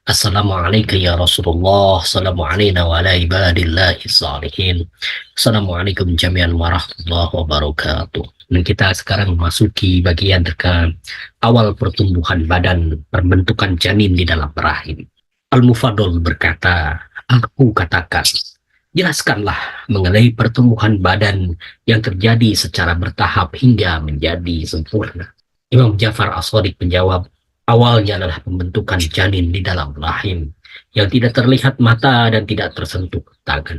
Assalamualaikum ya Rasulullah. Assalamualaikum wa ala ibadillahi salihin. Assalamualaikum jami'an warahmatullahi wabarakatuh. Dan kita sekarang memasuki bagian dekat awal pertumbuhan badan, perbentukan janin di dalam rahim. Al-Mufadol berkata, aku katakan, jelaskanlah mengenai pertumbuhan badan yang terjadi secara bertahap hingga menjadi sempurna. Imam Ja'far As-Shadiq menjawab, awalnya adalah pembentukan janin di dalam rahim yang tidak terlihat mata dan tidak tersentuh tangan.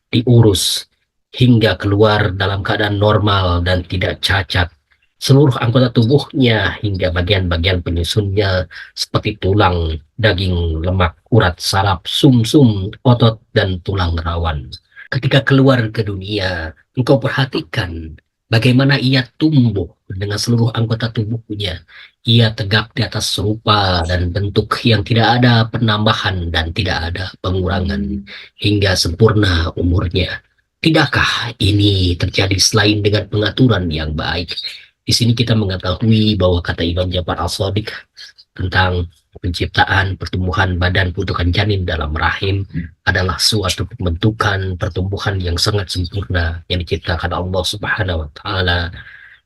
Diurus hingga keluar dalam keadaan normal dan tidak cacat. Seluruh anggota tubuhnya hingga bagian-bagian penyusunnya seperti tulang, daging, lemak, urat saraf, sumsum, otot, dan tulang rawan. Ketika keluar ke dunia, engkau perhatikan bagaimana ia tumbuh dengan seluruh anggota tubuhnya. Ia tegak di atas rupa dan bentuk yang tidak ada penambahan dan tidak ada pengurangan hingga sempurna umurnya. Tidakkah ini terjadi selain dengan pengaturan yang baik? Di sini kita mengetahui bahwa kata Imam Ja'far As-Shadiq tentang penciptaan pertumbuhan badan putukan janin dalam rahim adalah suatu pembentukan pertumbuhan yang sangat sempurna yang diciptakan Allah Subhanahu wa taala,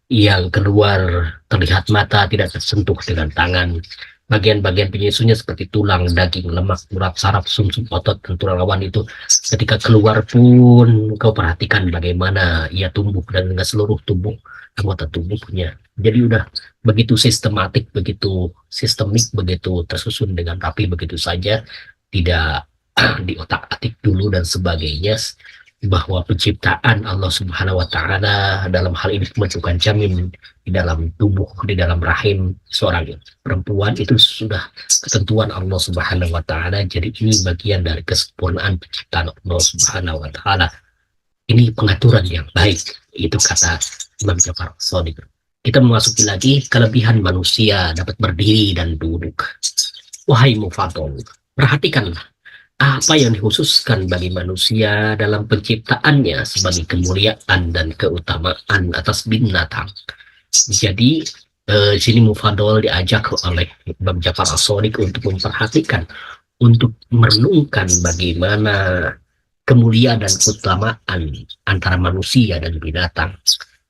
yang keluar terlihat mata tidak tersentuh dengan tangan. Bagian-bagian penyusunnya seperti tulang, daging, lemak, urat saraf, sumsum, otot, dan tulang rawan itu ketika keluar pun kau perhatikan bagaimana ia tumbuh dan dengan seluruh tubuh anggota tubuhnya. Jadi udah begitu sistematik, begitu sistemik, begitu tersusun dengan rapi begitu saja, tidak diotak-atik dulu dan sebagainya, bahwa penciptaan Allah Subhanahu wa taala dalam hal ini pembentukan janin di dalam tubuh, di dalam rahim seorang perempuan itu sudah ketentuan Allah Subhanahu wa taala. Jadi ini bagian dari kesempurnaan penciptaan Allah Subhanahu wa taala. Ini pengaturan yang baik, itu kata Imam Ja'far Shadiq. Kita memasuki lagi kelebihan manusia dapat berdiri dan duduk. Wahai Mufadol, perhatikanlah apa yang dikhususkan bagi manusia dalam penciptaannya sebagai kemuliaan dan keutamaan atas binatang. Jadi sini Mufadol diajak oleh Imam Ja'far As-Shadiq untuk memperhatikan, untuk merenungkan bagaimana kemuliaan dan keutamaan antara manusia dan binatang.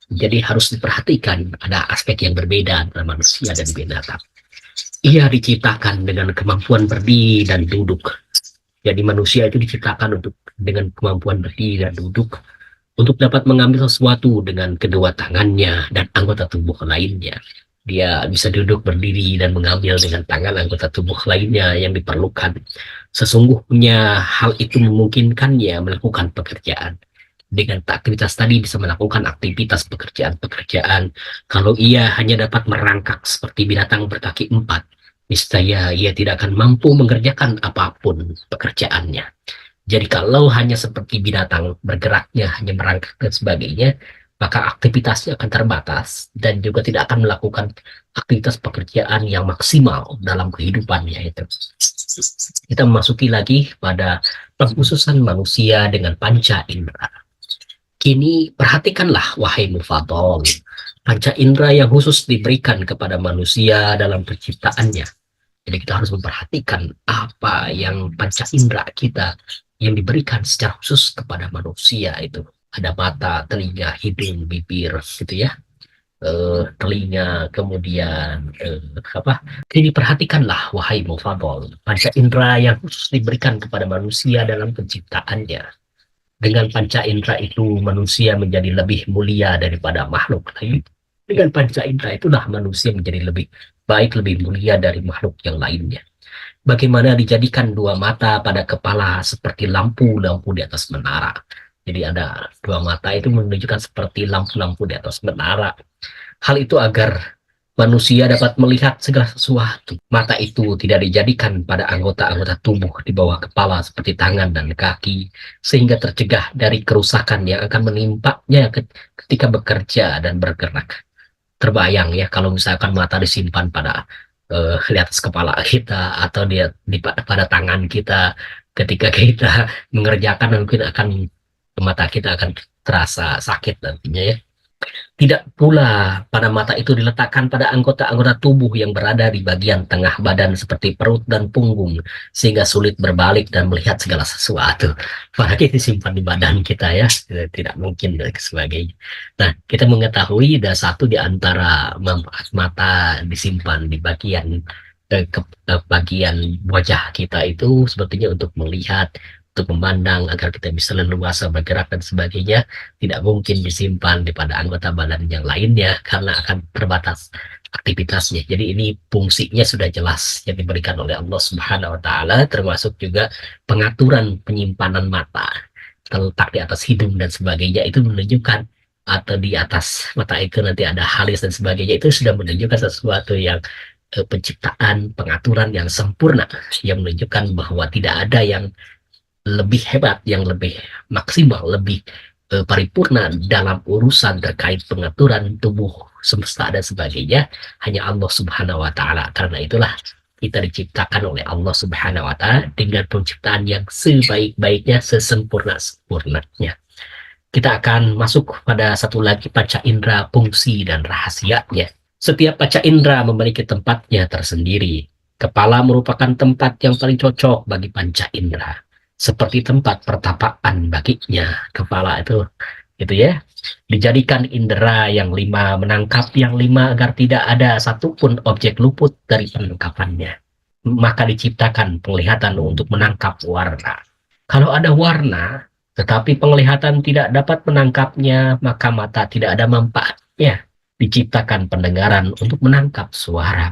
Jadi harus diperhatikan ada aspek yang berbeda antara manusia dan binatang. Ia diciptakan dengan kemampuan berdiri dan duduk. Jadi manusia itu diciptakan untuk dengan kemampuan berdiri dan duduk untuk dapat mengambil sesuatu dengan kedua tangannya dan anggota tubuh lainnya. Dia bisa duduk berdiri dan mengambil dengan tangan anggota tubuh lainnya yang diperlukan. Sesungguhnya hal itu memungkinkannya melakukan pekerjaan. Dengan aktivitas tadi bisa melakukan aktivitas pekerjaan-pekerjaan. Kalau ia hanya dapat merangkak seperti binatang berkaki empat, niscaya ia tidak akan mampu mengerjakan apapun pekerjaannya. Jadi kalau hanya seperti binatang bergeraknya hanya merangkak dan sebagainya, maka aktivitasnya akan terbatas dan juga tidak akan melakukan aktivitas pekerjaan yang maksimal dalam kehidupannya itu. Kita memasuki lagi pada pengkhususan manusia dengan panca indera. Kini perhatikanlah wahai Mufadol, panca indera yang khusus diberikan kepada manusia dalam penciptaannya. Jadi kita harus memperhatikan apa yang panca indera kita yang diberikan secara khusus kepada manusia itu. Ada mata, telinga, hidung, bibir, gitu ya. Telinga, kemudian apa? Ini perhatikanlah wahai Mufadol, panca indera yang khusus diberikan kepada manusia dalam penciptaannya. Dengan panca indera itu manusia menjadi lebih mulia daripada makhluk lain. Dengan panca indera itulah manusia menjadi lebih baik, lebih mulia dari makhluk yang lainnya. Bagaimana dijadikan dua mata pada kepala seperti lampu-lampu di atas menara. Jadi ada dua mata itu menunjukkan seperti lampu-lampu di atas menara. Hal itu agar manusia dapat melihat segala sesuatu. Mata itu tidak dijadikan pada anggota-anggota tubuh di bawah kepala seperti tangan dan kaki, sehingga tercegah dari kerusakan yang akan menimpanya ketika bekerja dan bergerak. Terbayang ya kalau misalkan mata disimpan pada di atas kepala kita atau pada tangan kita, ketika kita mengerjakan mungkin akan mata kita akan terasa sakit nantinya ya. Tidak pula pada mata itu diletakkan pada anggota-anggota tubuh yang berada di bagian tengah badan seperti perut dan punggung, sehingga sulit berbalik dan melihat segala sesuatu. Apalagi disimpan di badan kita ya, tidak mungkin dan sebagainya. Nah, kita mengetahui ada satu di antara manfaat mata disimpan di bagian bagian wajah kita itu sebetulnya untuk melihat, untuk memandang agar kita bisa leluasa bergerak dan sebagainya, tidak mungkin disimpan di pada anggota badan yang lainnya karena akan terbatas aktivitasnya. Jadi ini fungsinya sudah jelas yang diberikan oleh Allah Subhanahu wa taala, termasuk juga pengaturan penyimpanan mata terletak di atas hidung dan sebagainya, itu menunjukkan, atau di atas mata itu nanti ada halis dan sebagainya, itu sudah menunjukkan sesuatu yang penciptaan pengaturan yang sempurna, yang menunjukkan bahwa tidak ada yang lebih hebat, yang lebih maksimal, lebih paripurna dalam urusan terkait pengaturan tubuh semesta dan sebagainya, hanya Allah Subhanahu wa taala. Karena itulah kita diciptakan oleh Allah Subhanahu wa taala dengan penciptaan yang sebaik-baiknya, sesempurna-sempurnanya. Kita akan masuk pada satu lagi panca indera, fungsi dan rahasianya. Setiap panca indera memiliki tempatnya tersendiri. Kepala merupakan tempat yang paling cocok bagi panca indera, seperti tempat pertapaan baginya. Kepala itu gitu ya, dijadikan indera yang lima menangkap yang lima agar tidak ada satupun objek luput dari penangkapannya. Maka diciptakan penglihatan untuk menangkap warna. Kalau ada warna tetapi penglihatan tidak dapat menangkapnya, maka mata tidak ada manfaatnya. Diciptakan pendengaran untuk menangkap suara.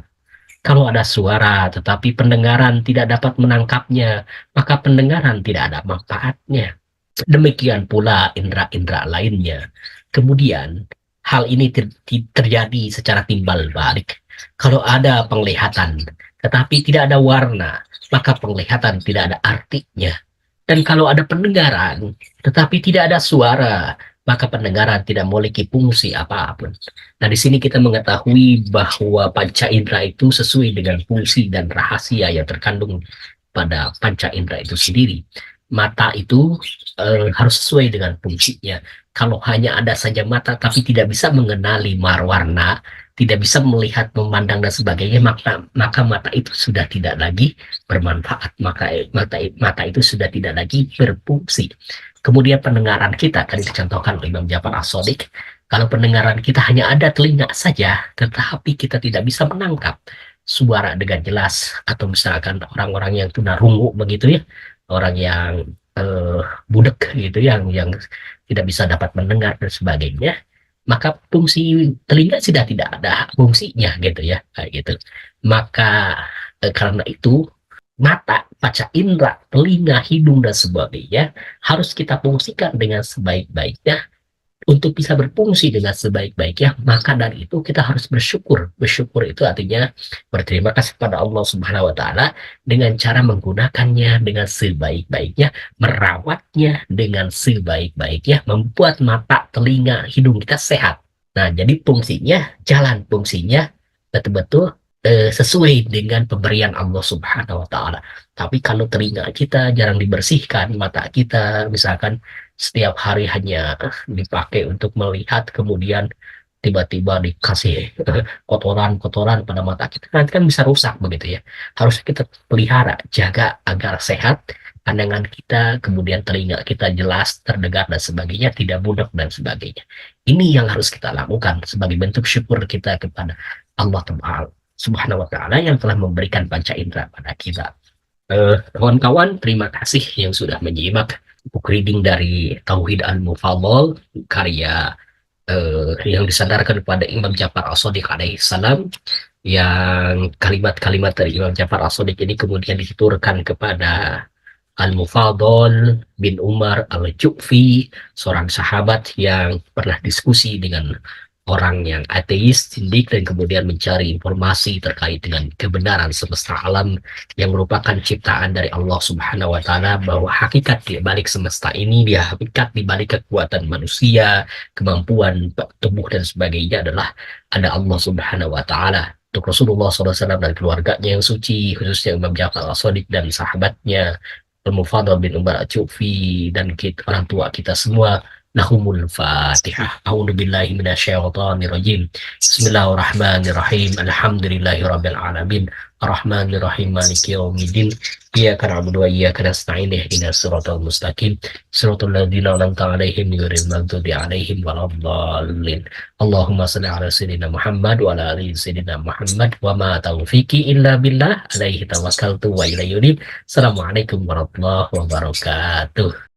Kalau ada suara tetapi pendengaran tidak dapat menangkapnya, maka pendengaran tidak ada manfaatnya. Demikian pula indera-indera lainnya. Kemudian, hal ini terjadi secara timbal balik. Kalau ada penglihatan tetapi tidak ada warna, maka penglihatan tidak ada artinya. Dan kalau ada pendengaran tetapi tidak ada suara, maka pendengaran tidak memiliki fungsi apapun. Nah, di sini kita mengetahui bahwa panca indera itu sesuai dengan fungsi dan rahasia yang terkandung pada panca indera itu sendiri. Mata itu harus sesuai dengan fungsinya. Kalau hanya ada saja mata tapi tidak bisa mengenali warna, tidak bisa melihat, memandang dan sebagainya, maka mata itu sudah tidak lagi bermanfaat, mata itu sudah tidak lagi berfungsi. Kemudian pendengaran kita tadi dicontohkan oleh Imam Ja'far As-Shadiq. Kalau pendengaran kita hanya ada telinga saja, tetapi kita tidak bisa menangkap suara dengan jelas, atau misalkan orang-orang yang tunarungu begitu ya, orang yang eh, budek gitu, yang tidak bisa dapat mendengar dan sebagainya, maka fungsi telinga sudah tidak ada fungsinya gitu ya, kayak gitu. Maka karena itu mata, panca indera, telinga, hidung dan sebagainya harus kita fungsikan dengan sebaik-baiknya. Untuk bisa berfungsi dengan sebaik-baiknya, maka dari itu kita harus bersyukur. Bersyukur itu artinya berterima kasih pada Allah Subhanahu wa taala dengan cara menggunakannya dengan sebaik-baiknya, merawatnya dengan sebaik-baiknya, membuat mata, telinga, hidung kita sehat. Nah, jadi fungsinya jalan, fungsinya betul-betul sesuai dengan pemberian Allah Subhanahu wa taala. Tapi kalau telinga kita jarang dibersihkan, mata kita misalkan setiap hari hanya dipakai untuk melihat, kemudian tiba-tiba dikasih kotoran-kotoran pada mata kita, nanti kan bisa rusak begitu ya. Harus kita pelihara, jaga agar sehat pandangan kita, kemudian telinga kita jelas terdengar dan sebagainya, tidak budak dan sebagainya. Ini yang harus kita lakukan sebagai bentuk syukur kita kepada Allah Subhanahu wa taala yang telah memberikan panca indera pada kita. Kawan-kawan, terima kasih yang sudah menyimak book reading dari Tauhid Al-Mufaddal, karya yang disandarkan kepada Imam Ja'far As-Shadiq alaihi salam, yang kalimat-kalimat dari Imam Ja'far As-Shadiq ini kemudian dituturkan kepada Al-Mufaddal bin Umar Al-Ju'fi, seorang sahabat yang pernah diskusi dengan orang yang ateis, sindik, dan kemudian mencari informasi terkait dengan kebenaran semesta alam yang merupakan ciptaan dari Allah Subhanahu wa taala, bahwa hakikat di balik semesta ini, dia hakikat di balik kekuatan manusia, kemampuan tubuh dan sebagainya adalah ada Allah Subhanahu wa taala. Untuk Rasulullah SAW dan keluarganya yang suci, khususnya Imam Ja'far As-Shadiq dan sahabatnya Al-Mufaddal bin Umar Al-Ju'fi, dan kita, orang tua kita semua, Lahumul Fatihah. A'udzu billahi minasyaitonir rajim. Bismillahirrahmanirrahim. Alhamdulillahirabbil alamin. Arrahmanir rahim maliki yaumiddin. Iyyaka na'budu wa iyyaka nasta'in. Ihdinas siratal mustaqim. Siratal ladzina an'amta 'alaihim ghairil maghdubi 'alaihim waladdallin. Allahumma shalli ala sayyidina Muhammad wa ala ali sayyidina Muhammad wa ma taufiqi illa billah alaihi tawakkaltu wa ilaihi unib. Assalamualaikum warahmatullahi wabarakatuh.